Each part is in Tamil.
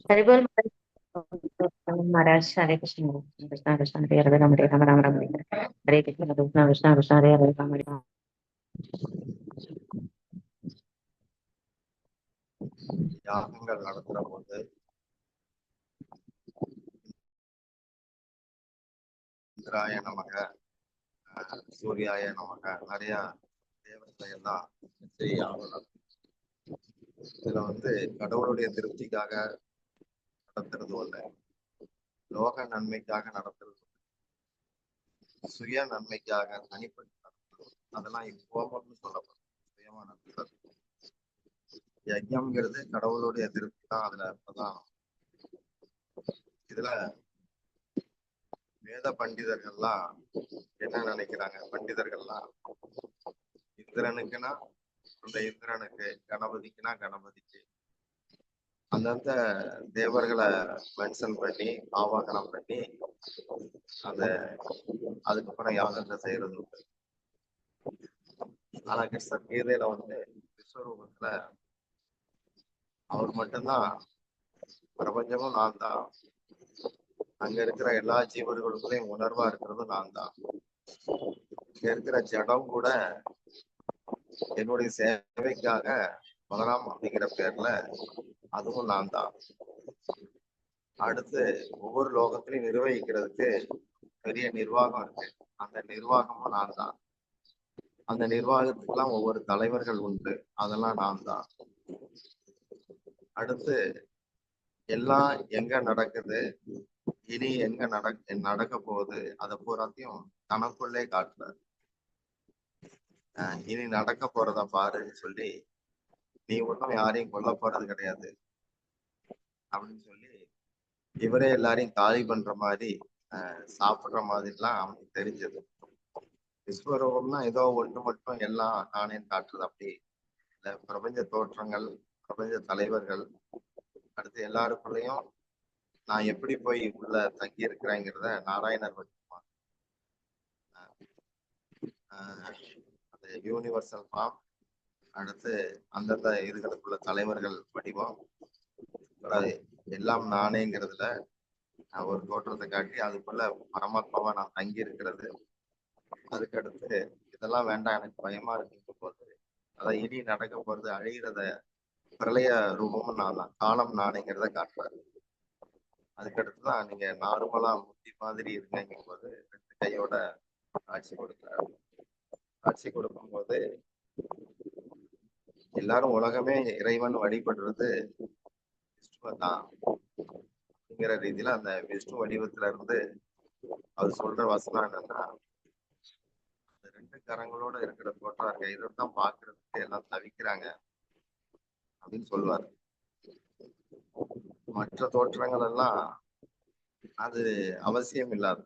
हरिबोल महाराज हरे कृष्ण कृष्ण कृष्ण हरे हरे राम राम राम राम हरे कृष्ण कृष्ण कृष्ण कृष्ण हरे हरे राम राम யாகங்கள் நடத்துற போது இந்திராய நமக, சூர்யாய நமக, நிறைய தேவத்தை எல்லாம் யாகம். இதுல கடவுளுடைய திருப்திக்காக நடத்துறது ஒண்ணு, லோக நன்மைக்காக நடத்துறது, சுய நன்மைக்காக தனிப்பட்டு நடத்துறது, அதெல்லாம் கோபம்னு சொல்லப்படும். சுயமா நடத்துறது யஜ்யம்ங்கிறது கடவுளுடைய திருப்தி தான். அதுல பிரதானம். இதுல வேத பண்டிதர்கள்லாம் என்ன நினைக்கிறாங்க? பண்டிதர்கள்லாம் இந்திரனுக்குன்னா அந்த இந்திரனுக்கு, கணபதிக்குன்னா கணபதிக்கு, அந்தந்த தேவர்களை மென்ஷன் பண்ணி ஆவாகனம் பண்ணி அந்த அதுக்கப்புறம் யாகத்தை செய்யறது உண்டு. ஆனா கிருஷ்ணர் கீதையில விஸ்வரூபத்துல அவர் மட்டும்தான் பிரபஞ்சமும் நான் தான், அங்க இருக்கிற எல்லா ஜீவர்களுக்குள்ளயும் உணர்வா இருக்கிறதும் நான் தான், இங்க இருக்கிற ஜடம் கூட என்னுடைய சேவைக்காக பலராம் அப்படிங்கிற பேர்ல அதுவும் நான் தான். அடுத்து ஒவ்வொரு லோகத்திலையும் நிர்வகிக்கிறதுக்கு பெரிய நிர்வாகம் இருக்கு, அந்த நிர்வாகமும் நான் தான். அந்த நிர்வாகத்துக்கெல்லாம் ஒவ்வொரு தலைவர்கள் உண்டு, அதெல்லாம் நான் தான். அடுத்து எல்லாம் எங்க நடக்குது, இனி எங்க நடக்க போகுது, அதை பூராத்தையும் தனக்குள்ளே காட்டுறாரு. இனி நடக்க போறத பாருன்னு சொல்லி, நீ ஒன்றும் யாரையும் கொல்ல போறது கிடையாது அப்படின்னு சொல்லி இவரே எல்லாரையும் காலி பண்ற மாதிரி சாப்பிடுற மாதிரிலாம் அவனுக்கு தெரிஞ்சது. விஸ்வரூபம்னா ஏதோ ஒன்று மட்டும் எல்லாம் நானே காட்டுறது அப்படி இல்லை. பிரபஞ்ச தோற்றங்கள், பிரபஞ்ச தலைவர்கள், அடுத்து எல்லாருக்குள்ளயும் நான் எப்படி போய் உள்ள தங்கி இருக்கிறேங்கிறத நாராயணர் வச்சுப்பான். அந்த யூனிவர்சல் ஃபார்ம், அடுத்து அந்தந்த இதுகளுக்குள்ள தலைவர்கள் வடிவம், எல்லாம் நானேங்கிறதுல ஒரு தோற்றத்தை காட்டி அதுக்குள்ள பரமாத்மாவா நான் தங்கி இருக்கிறது. அதுக்கடுத்து இதெல்லாம் வேண்டாம், எனக்கு பயமா இருக்குங்க போது, அதான் இனி நடக்க போறது அழிகிறத பிரளய ரூபமும் நான் தான், காலம் நானேங்கிறத காட்டுறாரு. அதுக்கடுத்துதான் நீங்க நார்மலா முத்தி மாதிரி இருக்கீங்க போது ரெண்டு கையோட காட்சி கொடுக்குறாரு. காட்சி கொடுக்கும் போது எல்லாரும் உலகமே இறைவன் வழிபடுறது விஷ்ணுவை தான் அப்படிங்கிற ரீதியில அந்த விஷ்ணு வடிவத்துல இருந்து அவர் சொல்ற வசனம் என்னன்னா, அந்த ரெண்டு கரங்களோட இருக்கிற தோற்றம் இருக்க இதைத்தான் பாக்குறதுக்கு எல்லாம் தவிக்கிறாங்க அப்படின்னு சொல்லுவார். மற்ற தோற்றங்கள் எல்லாம் அது அவசியம் இல்லாது.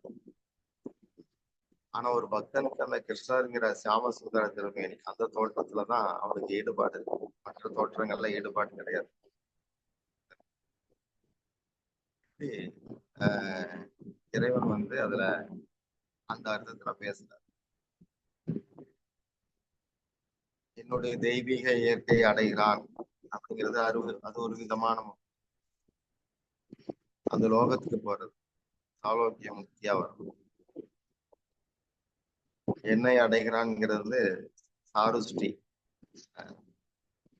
ஆனா ஒரு பக்தனுக்கு அந்த கிருஷ்ணருங்கிற சியாம சுந்தர திருமேனி அந்த தோற்றத்துலதான் அவனுக்கு ஈடுபாடு, மற்ற தோற்றங்கள்ல ஈடுபாடு கிடையாது. இறைவன் அதுல அந்த அர்த்தத்துல பேசுறார். என்னுடைய தெய்வீக இயற்கை அடைகிறான் அப்படிங்கிறது அது ஒரு விதமான அந்த லோகத்துக்கு போறது, சாலோக்கிய முக்தியா வரும். என்னை அடைகிறான்ங்கிறது சாருஷ்டி.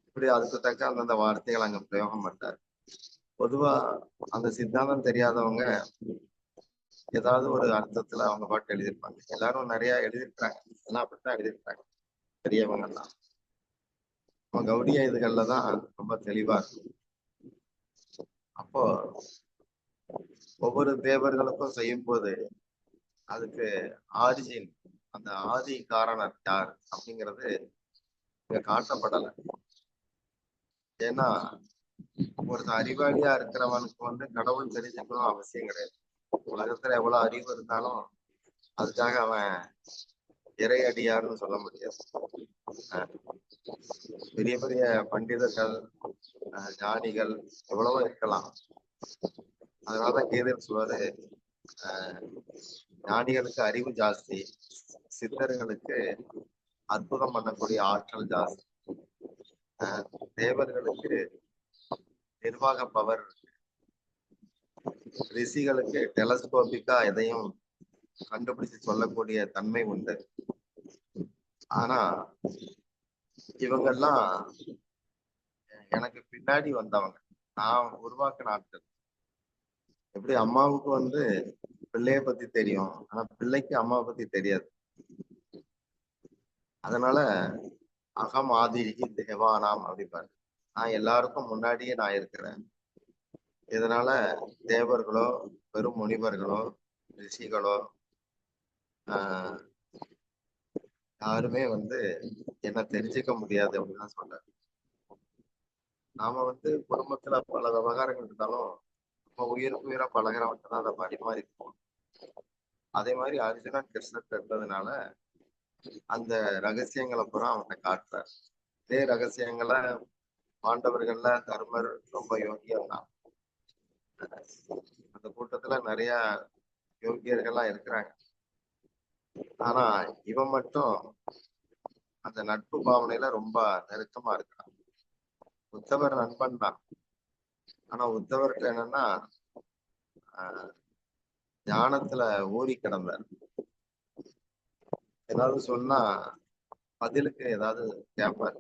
இப்படி அதுக்கு தக்க அந்தந்த வார்த்தைகள் அங்க பிரயோகம் பண்றாரு. பொதுவா அந்த சித்தாந்தம் தெரியாதவங்க ஏதாவது ஒரு அர்த்தத்துல அவங்க பாட்டு எழுதியிருப்பாங்க. எல்லாரும் நிறைய எழுதியிருக்காங்க, எல்லாம் அப்படித்தான் எழுதியிருக்காங்க பெரியவங்க எல்லாம். நம்ம கௌடிய இதுகள்லதான் ரொம்ப தெளிவா இருக்கும். அப்போ ஒவ்வொரு தேவர்களுக்கும் செய்யும் போது அதுக்கு ஆரிஜின், அந்த ஆதி காரணர் யார் அப்படிங்கிறது இங்க காட்டப்படலை. ஏன்னா ஒருத்தர் அறிவாளியா இருக்கிறவனுக்கு கடவுள் தெரிஞ்சுக்கணும் அவசியம் கிடையாது. உலகத்துல எவ்வளவு அறிவு இருந்தாலும் அதுக்காக அவன் இறை அடியார்னு சொல்ல முடியாது. பெரிய பெரிய பண்டிதர்கள், ஞானிகள் எவ்வளவோ இருக்கலாம். அதனாலதான் கீதையில் சொல்வாரு, ஞானிகளுக்கு அறிவு ஜாஸ்தி, சித்தர்களுக்கு அற்புதம் பண்ணக்கூடிய ஆற்றல் ஜாஸ்தி, தேவர்களுக்கு நிர்வாக பவர், ரிஷிகளுக்கு டெலஸ்கோபிக்கா எதையும் கண்டுபிடிச்சு சொல்லக்கூடிய தன்மை உண்டு. ஆனா இவங்கெல்லாம் எனக்கு பின்னாடி வந்தவங்க, நான் உருவாக்கின ஆட்கள். எப்படி அம்மாவுக்கு வந்து பிள்ளைய பத்தி தெரியும், ஆனா பிள்ளைக்கு அம்மாவை பத்தி தெரியாது. அதனால அகம் ஆதிரிகி தேவானாம் அப்படிப்பாரு. நான் எல்லாருக்கும் முன்னாடியே நான் இருக்கிறேன். இதனால தேவர்களோ பெரும் முனிவர்களோ ரிஷிகளோ ஆஹ் யாருமே வந்து என்ன தெரிஞ்சுக்க முடியாது அப்படின்னு தான் சொல்றாரு. நாம வந்து குடும்பத்துல பல விவகாரங்கள் இருந்தாலும் நம்ம உயிருக்கு உயிரா பழகிறவங்க தான் அதை பரிமாறி இருப்போம். அதே மாதிரி அர்ஜுனன் கிருஷ்ணர் இருந்ததுனால அந்த ரகசியங்களை பூரா அவனை காட்டுறார். இதே ரகசியங்களை பாண்டவர்கள்ல தர்மர் ரொம்ப யோகியம் தான். அந்த கூட்டத்துல நிறைய யோகியர்கள்லாம் இருக்கிறாங்க. ஆனா இவன் மட்டும் அந்த நட்பு பாவனையில ரொம்ப நெருக்கமா இருக்கிறான். உத்தவர் நண்பன் தான். ஆனா உத்தவர்கிட்ட என்னன்னா ஞானத்துல ஊறி கிடந்தார். ஏதாவது சொன்னா பதிலுக்கு ஏதாவது கேட்பார்.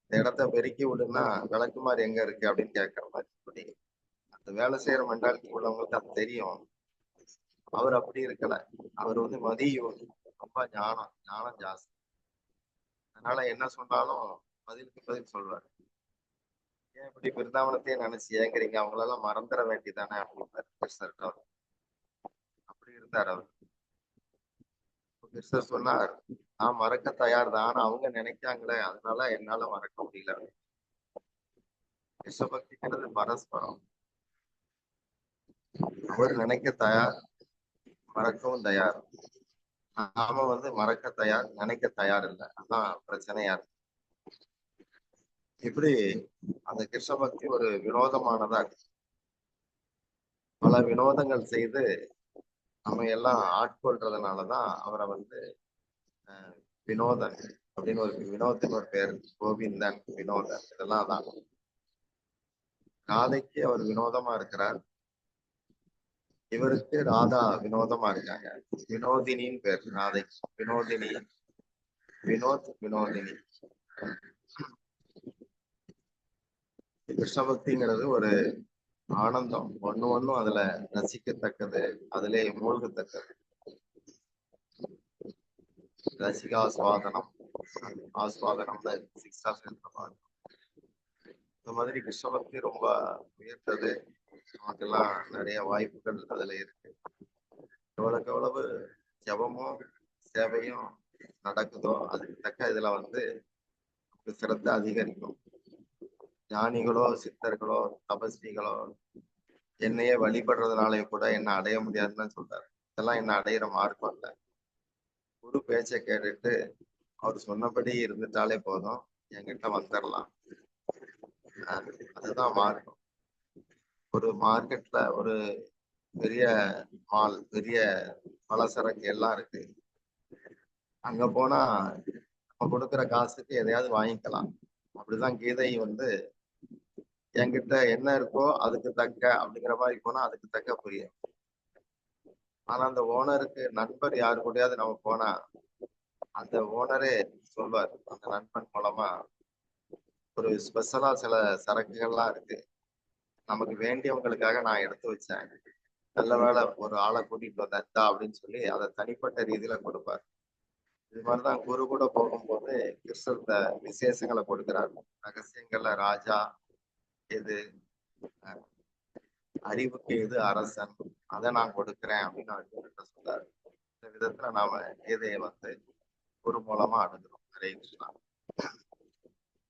இந்த இடத்த பெருக்கி விடுன்னா விளக்குமாறு எங்க இருக்கு அப்படின்னு கேட்கற மாதிரி. அந்த வேலை செய்யற மெண்டாலிட்டி உள்ளவங்களுக்கு அது தெரியும். அவர் அப்படி இருக்கல. அவர் வந்து மதியம் ரொம்ப ஞானம் ஜாஸ்தி. அதனால என்ன சொன்னாலும் பதிலுக்கு பதில் சொல்வார். ஏன் இப்படி பிருந்தாவனத்தையே நினைச்சு ஏங்குறீங்க, அவங்களெல்லாம் மறந்துட வேண்டியதானே அப்படின்னு கிருஷ்ணர் அப்படி இருந்தார் அவர். கிருஷ்ணர் சொன்னார், நான் மறக்க தயார் தான், ஆனா அவங்க நினைக்காங்களே அதனால என்னால மறக்க முடியல. கிருஷ்ணபக்திங்கிறது பரஸ்பரம். அவர் நினைக்க தயார், மறக்கவும் தயார். நாம வந்து மறக்க தயார், நினைக்க தயார் இல்லை. அதான் பிரச்சனையா இருக்கு. இப்படி அந்த கிருஷ்ண பக்தி ஒரு வினோதமானதா இருக்கு. பல வினோதங்கள் செய்து நம்ம எல்லாம் ஆட்கொள்றதுனாலதான் அவரை வந்து வினோதன் அப்படின்னு ஒரு வினோதத்தின் ஒரு பேர். கோவிந்தன், வினோதன், இதெல்லாம் தான். ராதைக்கு அவர் வினோதமா இருக்கிறார். இவருக்கு ராதா வினோதமா இருக்காங்க. வினோதினின்னு பேர் ராதை. வினோதினி, வினோதினி. கிருஷ்ண பக்திங்கிறது ஒரு ஆனந்தம். ஒண்ணும் அதுல ரசிக்கத்தக்கது, அதிலே மூழ்கத்தக்கது. ரசிகாஸ்வாதனம், ஆஸ்வாதனம் இந்த மாதிரி கிருஷ்ண பக்தி ரொம்ப உயர்ந்தது. நமக்கெல்லாம் நிறைய வாய்ப்புகள் அதுல இருக்கு. எவ்வளவுக்கு எவ்வளவு ஜபமும் சேவையும் நடக்குதோ அதுக்கு தக்க இதுல வந்து சிரத்தை அதிகரிக்கும். ஞானிகளோ சித்தர்களோ தபஸ்விகளோ என்னையே வழிபடுறதுனாலே கூட என்ன அடைய முடியாதுன்னு சொல்றாரு. இதெல்லாம் என்ன அடையிற மார்க்கம் இல்லை. குரு பேச்சை கேட்டுட்டு அவர் சொன்னபடி இருந்துட்டாலே போதும், என்கிட்ட வந்துடலாம். அதுதான் மார்க்கம். ஒரு மார்க்கெட்ல ஒரு பெரிய மால், பெரிய பலசரக்கு எல்லாம் இருக்கு. அங்க போனா நம்ம கொடுக்குற காசுக்கு எதையாவது வாங்கிக்கலாம். அப்படிதான் கீதை வந்து என்கிட்ட என்ன இருக்கோ அதுக்கு தக்க அப்படிங்கிற மாதிரி போனா அதுக்கு தக்க புரியும். ஆனா அந்த ஓனருக்கு நண்பர் யாரு கூடயாவது நம்ம போனா அந்த ஓனரே சொல்வார், அந்த நண்பன் மூலமா ஒரு ஸ்பெஷலா சில சரக்குகள்லாம் இருக்கு, நமக்கு வேண்டியவங்களுக்காக நான் எடுத்து வச்சேன், நல்ல வேலை ஒரு ஆளை கூட்டிட்டு வந்தா அப்படின்னு சொல்லி அதை தனிப்பட்ட ரீதியில கொடுப்பார். இது மாதிரிதான் குரு கூட போகும்போது கிருஷ்ணர் விசேஷங்களை கொடுக்கிறார். ரகசியங்கள்ல ராஜா எது, அறிவுக்கு எது அரசன், அதை நான் கொடுக்கிறேன் அப்படின்னு அவர் சொல்றாரு. இந்த விதத்துல நாம கீதையை வந்து குரு மூலமா அணுகிறோம். ஹரே கிருஷ்ணா.